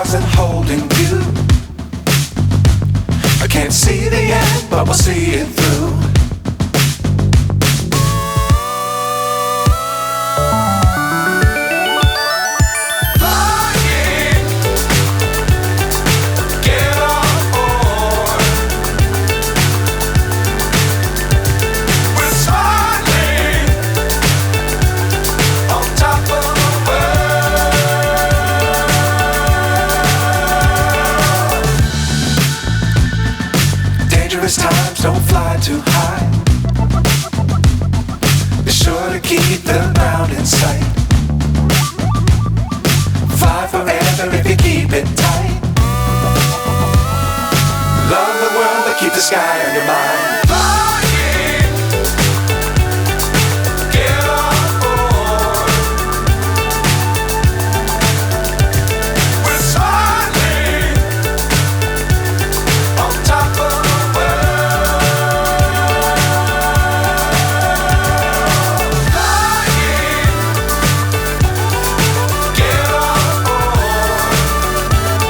stars and holding you. I can't see the end, but we'll see it through. Times don't fly too high. Be sure to keep the ground in sight. Fly forever if you keep it tight. Love the world but keep the sky on your mind.